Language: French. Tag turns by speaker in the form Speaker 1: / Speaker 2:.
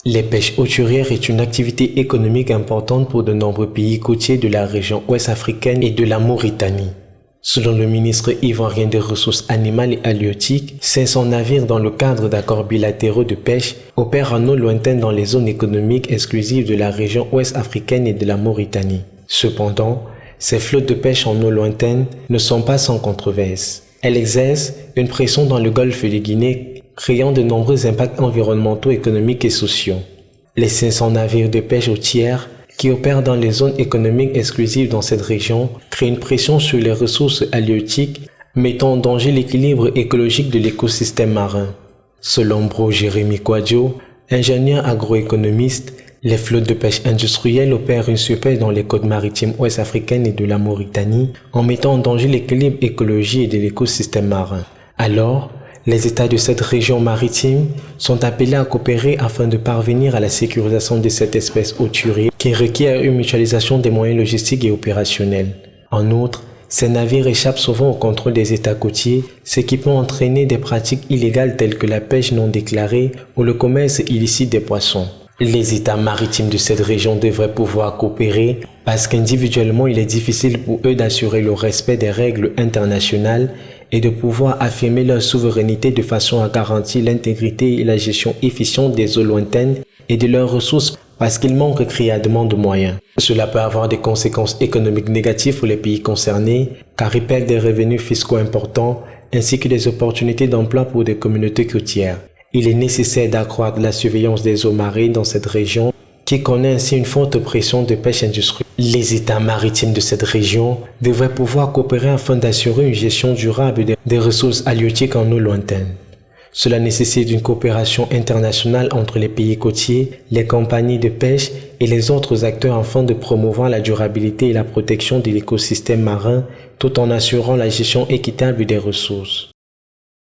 Speaker 1: Les pêches hauturières est une activité économique importante pour de nombreux pays côtiers de la région ouest africaine et de la Mauritanie. Selon le ministre ivoirien des Ressources animales et halieutiques, 500 navires dans le cadre d'accords bilatéraux de pêche opèrent en eau lointaine dans les zones économiques exclusives de la région ouest africaine et de la Mauritanie. Cependant, ces flottes de pêche en eau lointaine ne sont pas sans controverse. Elles exercent une pression dans le golfe de Guinée, créant de nombreux impacts environnementaux, économiques et sociaux. Les 500 navires de pêche hautière qui opèrent dans les zones économiques exclusives dans cette région créent une pression sur les ressources halieutiques, mettant en danger l'équilibre écologique de l'écosystème marin. Selon Bro Jérémy Kouadio, ingénieur agroéconomiste, les flottes de pêche industrielle opèrent une surpêche dans les côtes maritimes ouest africaines et de la Mauritanie en mettant en danger l'équilibre écologique et de l'écosystème marin. Alors, les États de cette région maritime sont appelés à coopérer afin de parvenir à la sécurisation de cette espèce hauturière qui requiert une mutualisation des moyens logistiques et opérationnels. En outre, ces navires échappent souvent au contrôle des États côtiers, ce qui peut entraîner des pratiques illégales telles que la pêche non déclarée ou le commerce illicite des poissons. Les États maritimes de cette région devraient pouvoir coopérer parce qu'individuellement il est difficile pour eux d'assurer le respect des règles internationales et de pouvoir affirmer leur souveraineté de façon à garantir l'intégrité et la gestion efficiente des eaux lointaines et de leurs ressources parce qu'ils manquent criarement de moyens. Cela peut avoir des conséquences économiques négatives pour les pays concernés car ils perdent des revenus fiscaux importants ainsi que des opportunités d'emploi pour des communautés côtières. Il est nécessaire d'accroître la surveillance des eaux marines dans cette région qui connaît ainsi une forte pression de pêche industrielle. Les États maritimes de cette région devraient pouvoir coopérer afin d'assurer une gestion durable des ressources halieutiques en eau lointaine. Cela nécessite une coopération internationale entre les pays côtiers, les compagnies de pêche et les autres acteurs afin de promouvoir la durabilité et la protection de l'écosystème marin tout en assurant la gestion équitable des ressources.